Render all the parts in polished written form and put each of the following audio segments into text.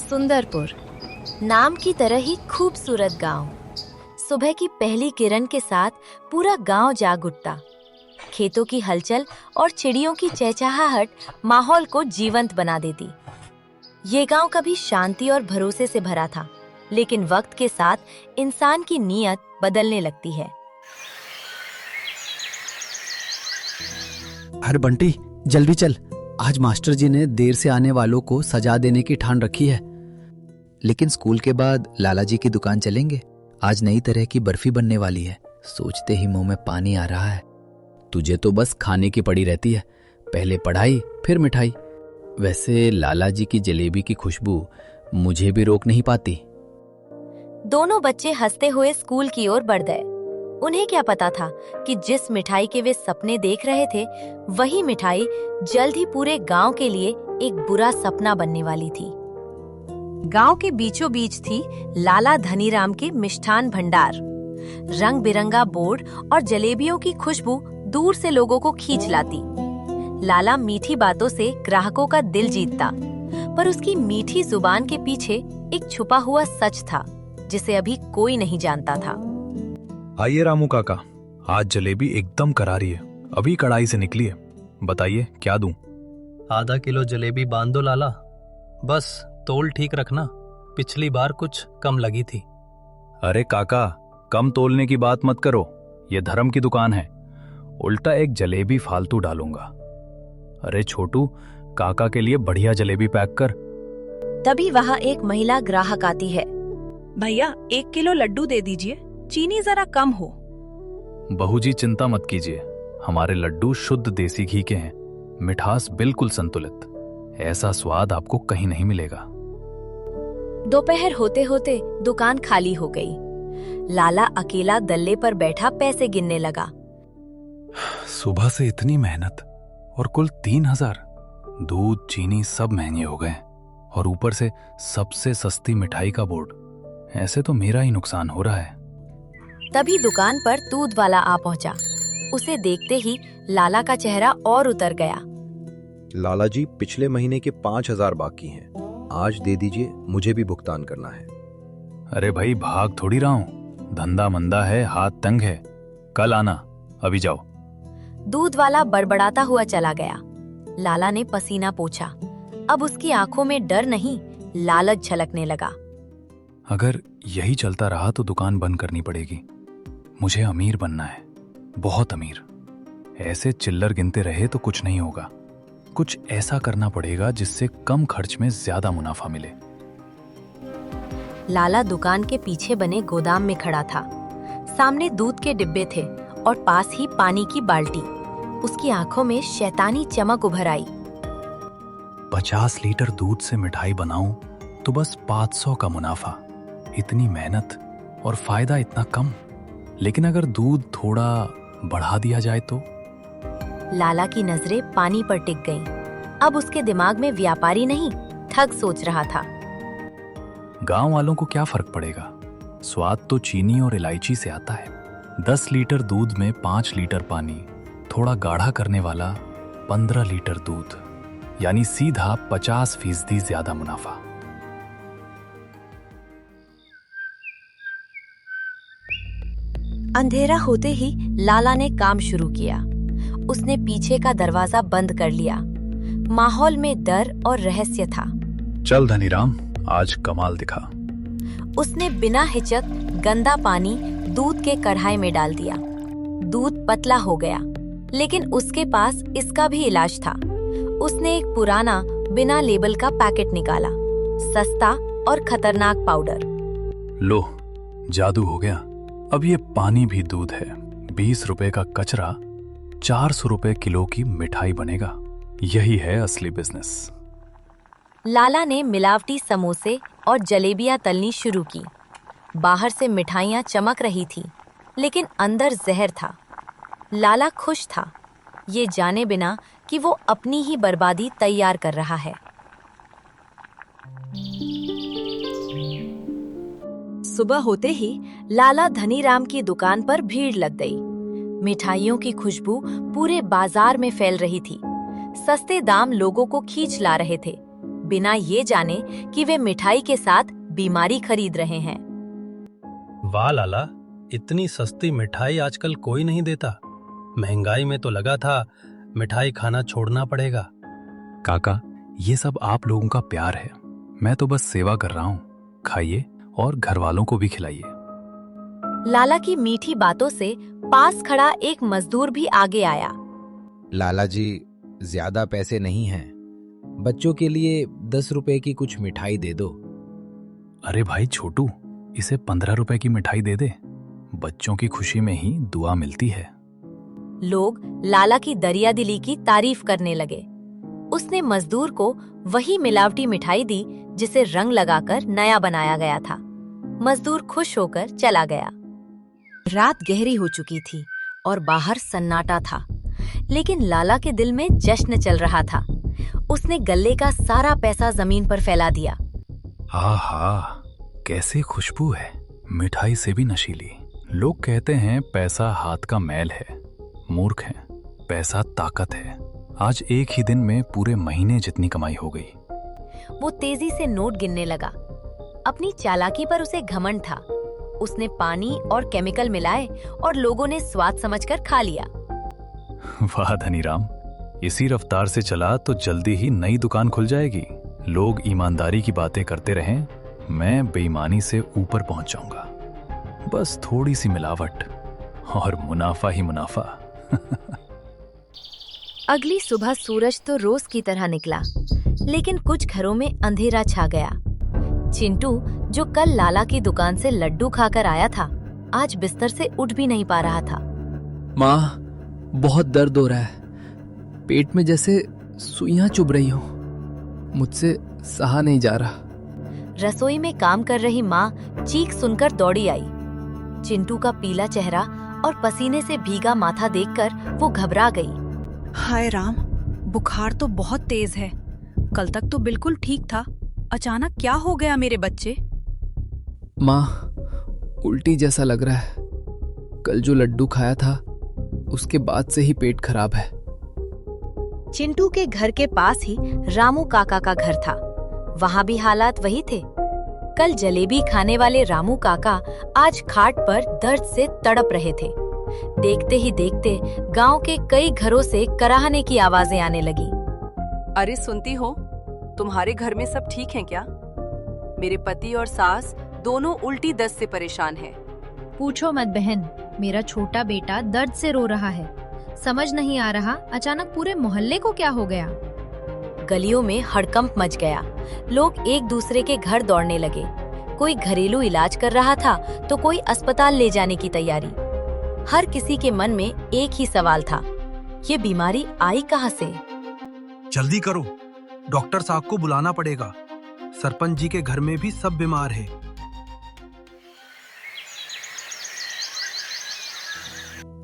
सुंदरपुर नाम की तरह ही खूबसूरत गांव। सुबह की पहली किरण के साथ पूरा गांव जाग उठता। खेतों की हलचल और चिड़ियों की चहचहाहट माहौल को जीवंत बना देती। ये गांव कभी शांति और भरोसे से भरा था, लेकिन वक्त के साथ इंसान की नीयत बदलने लगती है। अरे बंटी, जल्दी चल। आज मास्टर जी ने देर से आने वालों को सजा देने की ठान रखी है। लेकिन स्कूल के बाद लाला जी की दुकान चलेंगे। आज नई तरह की बर्फी बनने वाली है। सोचते ही मुंह में पानी आ रहा है। तुझे तो बस खाने की पड़ी रहती है, पहले पढ़ाई फिर मिठाई। वैसे लाला जी की जलेबी की खुशबू मुझे भी रोक नहीं पाती। दोनों बच्चे हंसते हुए स्कूल की ओर बढ़ गए। उन्हें क्या पता था कि जिस मिठाई के वे सपने देख रहे थे, वही मिठाई जल्द ही पूरे गांव के लिए एक बुरा सपना बनने वाली थी। गांव के बीचों बीच थी लाला धनीराम के मिष्ठान भंडार। रंग बिरंगा बोर्ड और जलेबियों की खुशबू दूर से लोगों को खींच लाती। लाला मीठी बातों से ग्राहकों का दिल जीतता, पर उसकी मीठी जुबान के पीछे एक छुपा हुआ सच था, जिसे अभी कोई नहीं जानता था। आइए रामू काका, आज जलेबी एकदम करारी है, अभी कढ़ाई से निकली है। बताइए क्या दूं? आधा किलो जलेबी बांध दो लाला, बस तोल ठीक रखना, पिछली बार कुछ कम लगी थी। अरे काका, कम तोलने की बात मत करो, ये धर्म की दुकान है। उल्टा एक जलेबी फालतू डालूंगा। अरे छोटू, काका के लिए बढ़िया जलेबी पैक कर। तभी वहाँ एक महिला ग्राहक आती है। भैया 1 किलो लड्डू दे दीजिए, चीनी जरा कम हो। बहू जी चिंता मत कीजिए, हमारे लड्डू शुद्ध देसी घी के हैं, मिठास बिल्कुल संतुलित। ऐसा स्वाद आपको कहीं नहीं मिलेगा। दोपहर होते होते दुकान खाली हो गई। लाला अकेला दल्ले पर बैठा पैसे गिनने लगा। सुबह से इतनी मेहनत और कुल 3000। दूध चीनी सब महंगे हो गए, और ऊपर से सबसे सस्ती मिठाई का बोर्ड। ऐसे तो मेरा ही नुकसान हो रहा है। तभी दुकान पर दूध वाला आ पहुंचा। उसे देखते ही लाला का चेहरा और उतर गया। लाला जी, पिछले महीने के 5000 बाकी हैं, आज दे दीजिए, मुझे भी भुगतान करना है। अरे भाई, भाग थोड़ी रहा हूं, धंधा मंदा है, हाथ तंग है, कल आना, अभी जाओ। दूध वाला बड़बड़ाता हुआ चला गया। लाला ने पसीना पोंछा। अब उसकी आंखों में डर नहीं, लालच झलकने लगा। अगर यही चलता रहा तो दुकान बंद करनी पड़ेगी। मुझे अमीर बनना है, बहुत अमीर। ऐसे चिल्लर गिनते रहे तो कुछ नहीं होगा। कुछ ऐसा करना पड़ेगा जिससे कम खर्च में ज्यादा मुनाफा मिले। लाला दुकान के पीछे बने गोदाम में खड़ा था। सामने दूध के डिब्बे थे और पास ही पानी की बाल्टी। उसकी आंखों में शैतानी चमक उभर आई। 50 लीटर दूध से मिठाई बनाऊं तो बस 500 का मुनाफा। इतनी मेहनत और फायदा इतना कम। लेकिन अगर दूध थोड़ा बढ़ा दिया जाए तो? लाला की नजरें पानी पर टिक गईं। अब उसके दिमाग में व्यापारी नहीं, ठग सोच रहा था। गांव वालों को क्या फर्क पड़ेगा? स्वाद तो चीनी और इलायची से आता है। 10 लीटर दूध में 5 लीटर पानी, थोड़ा गाढ़ा करने वाला 15 लीटर दूध, यानी सीधा 50% ज्यादा मुनाफा। अंधेरा होते ही लाला ने काम शुरू किया। उसने पीछे का दरवाजा बंद कर लिया। माहौल में डर और रहस्य था। चल धनीराम, आज कमाल दिखा। उसने बिना हिचक गंदा पानी दूध के कढ़ाई में डाल दिया। दूध पतला हो गया, लेकिन उसके पास इसका भी इलाज था। उसने एक पुराना बिना लेबल का पैकेट निकाला, सस्ता और खतरनाक पाउडर। लो, जादू हो गया। अब ये पानी भी दूध है। 20 रुपए का कचरा, 400 रुपए किलो की मिठाई बनेगा। यही है असली बिजनेस। लाला ने मिलावटी समोसे और जलेबियां तलनी शुरू की। बाहर से मिठाइयां चमक रही थी, लेकिन अंदर जहर था। लाला खुश था, ये जाने बिना कि वो अपनी ही बर्बादी तैयार कर रहा है। सुबह होते ही लाला धनीराम की दुकान पर भीड़ लग गई। मिठाइयों की खुशबू पूरे बाजार में फैल रही थी। सस्ते दाम लोगों को खींच ला रहे थे। बिना ये जाने कि वे मिठाई के साथ बीमारी खरीद रहे हैं। वाह लाला, इतनी सस्ती मिठाई आजकल कोई नहीं देता। महंगाई में तो लगा था मिठाई खाना छोड़ना पड़ेगा। काका, ये सब आप लोगों का प्यार है। मैं तो बस सेवा कर रहा हूँ। खाइए और घर वालों को भी खिलाइए। लाला की मीठी बातों से पास खड़ा एक मजदूर भी आगे आया। लाला जी, ज्यादा पैसे नहीं हैं। बच्चों के लिए 10 रुपए की कुछ मिठाई दे दो। अरे भाई छोटू, इसे 15 रुपए की मिठाई दे दे। बच्चों की खुशी में ही दुआ मिलती है। लोग लाला की दरियादिली की तारीफ करने लगे। उसने मजदूर को वही मिलावटी मिठाई दी जिसे रंग लगाकर नया बनाया गया था। मजदूर खुश होकर चला गया। रात गहरी हो चुकी थी और बाहर सन्नाटा था, लेकिन लाला के दिल में जश्न चल रहा था। उसने गल्ले का सारा पैसा जमीन पर फैला दिया। आहा, कैसे खुशबू है, मिठाई से भी नशीली। लोग कहते हैं पैसा हाथ का मैल है। मूर्ख हैं, पैसा ताकत है। आज एक ही दिन में पूरे महीने जितनी कमाई हो गई। वो तेजी से नोट गिनने लगा। अपनी चालाकी पर उसे घमंड था। उसने पानी और केमिकल मिलाए और लोगों ने स्वाद समझकर खा लिया। वाह धनीराम, इसी रफ्तार से चला तो जल्दी ही नई दुकान खुल जाएगी। लोग ईमानदारी की बातें करते रहें, मैं बेईमानी से ऊपर पहुंच जाऊंगा। बस थोड़ी सी मिलावट और मुनाफा ही मुनाफा। अगली सुबह सूरज तो रोज की तरह निकला, लेकिन कुछ घरों में अंधेरा छा गया। चिंटू, जो कल लाला की दुकान से लड्डू खाकर आया था, आज बिस्तर से उठ भी नहीं पा रहा था। माँ, बहुत दर्द हो रहा है। पेट में जैसे सुइयां चुभ रही हो। मुझसे सहा नहीं जा रहा। रसोई में काम कर रही माँ चीख सुनकर दौड़ी आई। चिंटू का पीला चेहरा और पसीने से भीगा माथा देखकर वो घबरा गई। हाय राम, बुखार तो बहुत तेज है। कल तक तो बिल्कुल ठीक था। अचानक क्या हो गया मेरे बच्चे? माँ, उल्टी जैसा लग रहा है। कल जो लड्डू खाया था उसके बाद से ही पेट खराब है। चिंटू के घर के पास ही रामू काका का घर था। वहाँ भी हालात वही थे। कल जलेबी खाने वाले रामू काका आज खाट पर दर्द से तड़प रहे थे। देखते ही देखते गांव के कई घरों से कराहने की आवाजें आने लगी। अरे सुनती हो, तुम्हारे घर में सब ठीक हैं क्या? मेरे पति और सास दोनों उल्टी दस्त से परेशान हैं। पूछो मत बहन, मेरा छोटा बेटा दर्द से रो रहा है। समझ नहीं आ रहा अचानक पूरे मोहल्ले को क्या हो गया। गलियों में हड़कंप मच गया। लोग एक दूसरे के घर दौड़ने लगे। कोई घरेलू इलाज कर रहा था तो कोई अस्पताल ले जाने की तैयारी। हर किसी के मन में एक ही सवाल था, ये बीमारी आई कहाँ से? जल्दी करो, डॉक्टर साहब को बुलाना पड़ेगा। सरपंच जी के घर में भी सब बीमार है।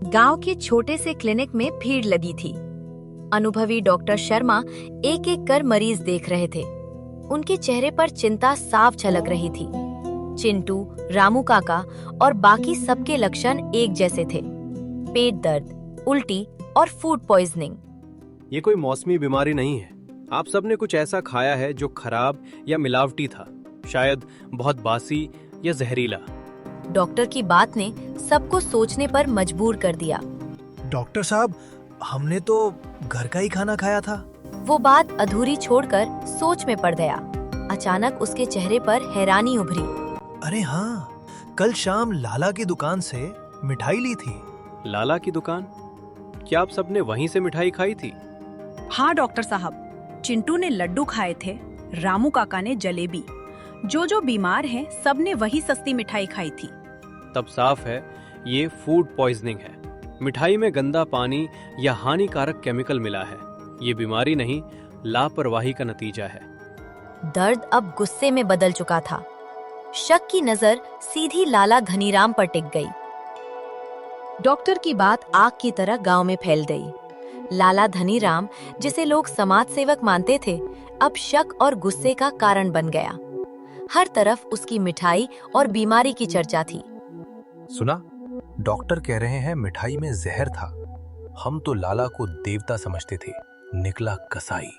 गांव के छोटे से क्लिनिक में भीड़ लगी थी। अनुभवी डॉक्टर शर्मा एक एक कर मरीज देख रहे थे। उनके चेहरे पर चिंता साफ झलक रही थी। चिंटू, रामू काका और बाकी सबके लक्षण एक जैसे थे। पेट दर्द, उल्टी और फूड पॉइजनिंग। ये कोई मौसमी बीमारी नहीं है। आप सबने कुछ ऐसा खाया है जो खराब या मिलावटी था, शायद बहुत बासी या जहरीला। डॉक्टर की बात ने सबको सोचने पर मजबूर कर दिया। डॉक्टर साहब, हमने तो घर का ही खाना खाया था। वो बात अधूरी छोड़कर सोच में पड़ गया। अचानक उसके चेहरे पर हैरानी उभरी। अरे हाँ, कल शाम लाला की दुकान से मिठाई ली थी। लाला की दुकान? क्या आप सबने वहीं से मिठाई खाई थी? हाँ डॉक्टर साहब, चिंटू ने लड्डू खाए थे, रामू काका ने जलेबी। जो बीमार हैं सबने वही सस्ती मिठाई खाई थी। तब साफ है ये फूड पॉइजनिंग है। मिठाई में गंदा पानी या हानिकारक केमिकल मिला है। ये बीमारी नहीं, लापरवाही का नतीजा है। दर्द अब गुस्से में बदल चुका था। शक की नजर सीधी लाला धनीराम पर टिक गई। डॉक्टर की बात आग की तरह गांव में फैल गई। लाला धनीराम, जिसे लोग समाज सेवक मानते थे, अब शक और गुस्से का कारण बन गया। हर तरफ उसकी मिठाई और बीमारी की चर्चा थी। सुना, डॉक्टर कह रहे हैं मिठाई में जहर था। हम तो लाला को देवता समझते थे, निकला कसाई।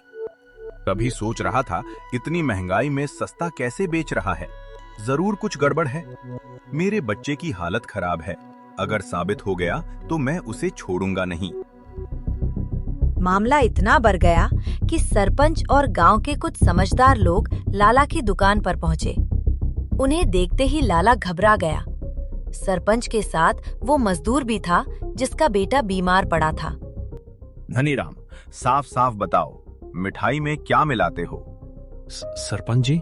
तभी सोच रहा था इतनी महंगाई में सस्ता कैसे बेच रहा है। जरूर कुछ गड़बड़ है। मेरे बच्चे की हालत खराब है, अगर साबित हो गया तो मैं उसे छोड़ूंगा नहीं। मामला इतना बढ़ गया कि सरपंच और गांव के कुछ समझदार लोग लाला की दुकान पर पहुंचे। उन्हें देखते ही लाला घबरा गया। सरपंच के साथ वो मजदूर भी था जिसका बेटा बीमार पड़ा था। धनीराम, साफ साफ बताओ, मिठाई में क्या मिलाते हो? सरपंच जी,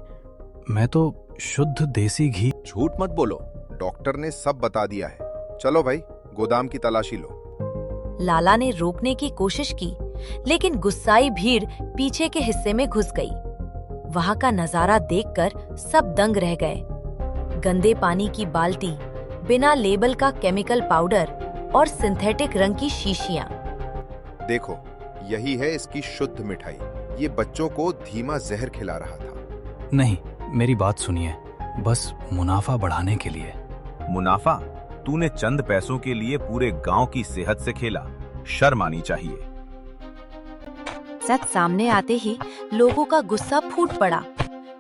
मैं तो शुद्ध देसी घी। झूठ मत बोलो, डॉक्टर ने सब बता दिया है। चलो भाई, गोदाम की तलाशी लो। लाला ने रोकने की कोशिश की, लेकिन गुस्साई भीड़ पीछे के हिस्से में घुस गई। वहां का नजारा देखकर सब दंग रह गए। गंदे पानी की बाल्टी, बिना लेबल का केमिकल पाउडर और सिंथेटिक रंग की शीशियां। देखो, यही है इसकी शुद्ध मिठाई। ये बच्चों को धीमा जहर खिला रहा था। नहीं, मेरी बात सुनिए, बस मुनाफा बढ़ाने के लिए। मुनाफा? तूने चंद पैसों के लिए पूरे गांव की सेहत से खेला। शर्म आनी चाहिए। सच सामने आते ही लोगों का गुस्सा फूट पड़ा।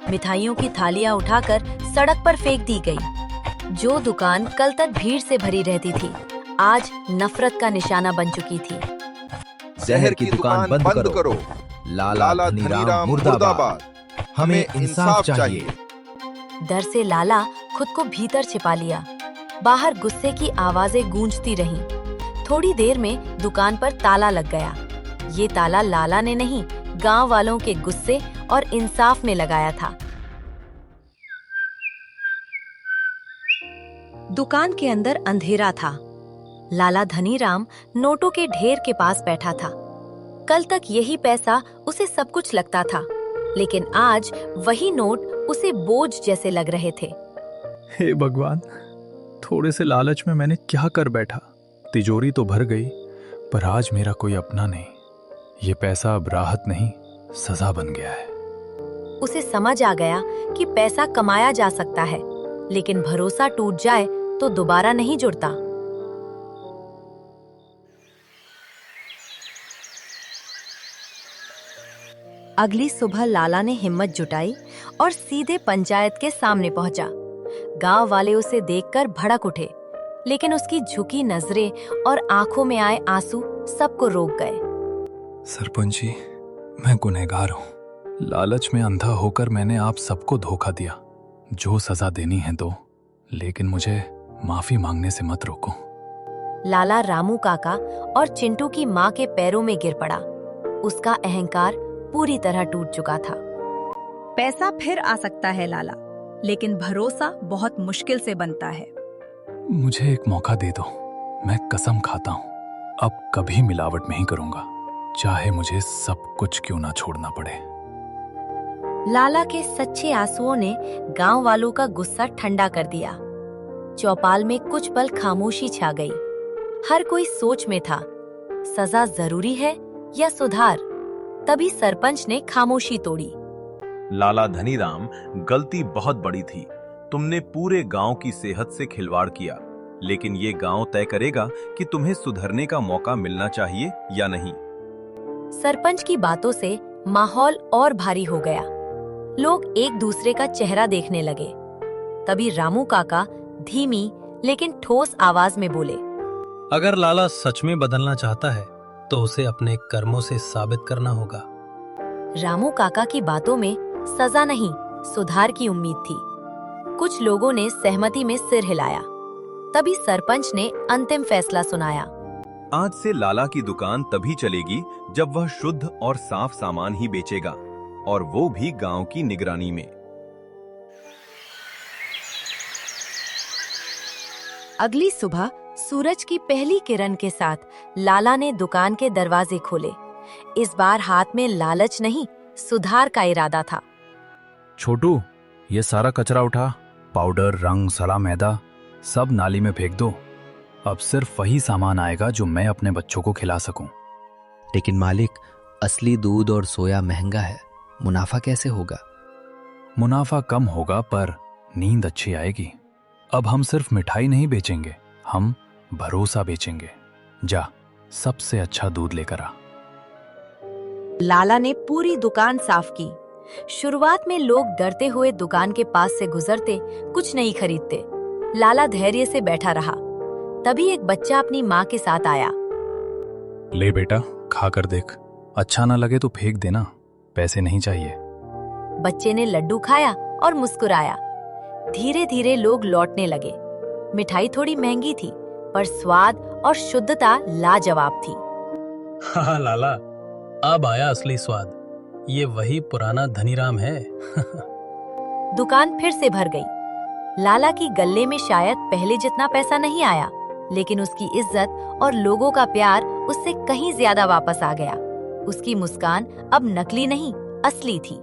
मिठाइयों की थालियां उठाकर सड़क पर फेंक दी गई। जो दुकान कल तक भीड़ से भरी रहती थी, आज नफरत का निशाना बन चुकी थी। जहर की दुकान बंद करो। लाला धनीराम मुर्दाबाद। हमें इंसाफ चाहिए। डर से लाला खुद को भीतर छिपा लिया। बाहर गुस्से की आवाजें गूंजती रहीं। थोड़ी देर में दुकान पर ताला लग गया। ये ताला लाला ने नहीं, गांव वालों के गुस्से और इंसाफ में लगाया था। दुकान के अंदर अंधेरा था। लाला धनीराम नोटों के ढेर के पास बैठा था। कल तक यही पैसा उसे सब कुछ लगता था, लेकिन आज वही नोट उसे बोझ जैसे लग रहे थे। हे भगवान, थोड़े से लालच में मैंने क्या कर बैठा। तिजोरी तो भर गई, पर आज मेरा कोई अपना नहीं। ये पैसा अब राहत नहीं, सजा बन गया है। उसे समझ आ गया कि पैसा कमाया जा सकता है, लेकिन भरोसा टूट जाए तो दोबारा नहीं जुड़ता। अगली सुबह लाला ने हिम्मत जुटाई और सीधे पंचायत के सामने पहुंचा। गांव वाले उसे देखकर भड़क उठे, लेकिन उसकी झुकी नजरें और आंखों में आए आंसू सबको रोक गए। सरपंच जी, मैं गुनहगार हूँ। लालच में अंधा होकर मैंने आप सबको धोखा दिया। जो सजा देनी है दो, लेकिन मुझे माफी मांगने से मत रोको। लाला रामू काका और चिंटू की माँ के पैरों में गिर पड़ा। उसका अहंकार पूरी तरह टूट चुका था। पैसा फिर आ सकता है लाला, लेकिन भरोसा बहुत मुश्किल से बनता है। मुझे एक मौका दे दो। मैं कसम खाता हूँ, अब कभी मिलावट नहीं करूंगा, चाहे मुझे सब कुछ क्यों ना छोड़ना पड़े। लाला के सच्चे आंसुओं ने गांव वालों का गुस्सा ठंडा कर दिया। चौपाल में कुछ पल खामोशी छा गई। हर कोई सोच में था, सजा जरूरी है या सुधार। तभी सरपंच ने खामोशी तोड़ी। लाला धनीराम, गलती बहुत बड़ी थी। तुमने पूरे गांव की सेहत से खिलवाड़ किया, लेकिन ये गांव तय करेगा कि तुम्हें सुधरने का मौका मिलना चाहिए या नहीं। सरपंच की बातों से माहौल और भारी हो गया। लोग एक दूसरे का चेहरा देखने लगे। तभी रामू काका धीमी लेकिन ठोस आवाज में बोले, अगर लाला सच में बदलना चाहता है तो उसे अपने कर्मों से साबित करना होगा। रामू काका की बातों में सजा नहीं, सुधार की उम्मीद थी। कुछ लोगों ने सहमति में सिर हिलाया। तभी सरपंच ने अंतिम फैसला सुनाया। आज से लाला की दुकान तभी चलेगी जब वह शुद्ध और साफ सामान ही बेचेगा, और वो भी गांव की निगरानी में। अगली सुबह सूरज की पहली किरण के साथ लाला ने दुकान के दरवाजे खोले। इस बार हाथ में लालच नहीं, सुधार का इरादा था। छोटू, ये सारा कचरा उठा। पाउडर, रंग, सड़ा मैदा सब नाली में फेंक दो। अब सिर्फ वही सामान आएगा जो मैं अपने बच्चों को खिला सकूं। लेकिन मालिक, असली दूध और सोया महंगा है, मुनाफा कैसे होगा? मुनाफा कम होगा, पर नींद अच्छी आएगी। अब हम सिर्फ मिठाई नहीं बेचेंगे, हम भरोसा बेचेंगे। जा, सबसे अच्छा दूध लेकर आ। लाला ने पूरी दुकान साफ की। शुरुआत में लोग डरते हुए दुकान के पास से गुजरते, कुछ नहीं खरीदते। लाला धैर्य से बैठा रहा। तभी एक बच्चा अपनी माँ के साथ आया। ले बेटा, खा कर देख, अच्छा ना लगे तो फेंक देना, पैसे नहीं चाहिए। बच्चे ने लड्डू खाया और मुस्कुराया। धीरे धीरे लोग लौटने लगे। मिठाई थोड़ी महंगी थी, पर स्वाद और शुद्धता लाजवाब थी। हाँ लाला, अब आया असली स्वाद। ये वही पुराना धनीराम है। दुकान फिर से भर गई। लाला की गल्ले में शायद पहले जितना पैसा नहीं आया, लेकिन उसकी इज्जत और लोगों का प्यार उससे कहीं ज्यादा वापस आ गया। उसकी मुस्कान अब नकली नहीं, असली थी।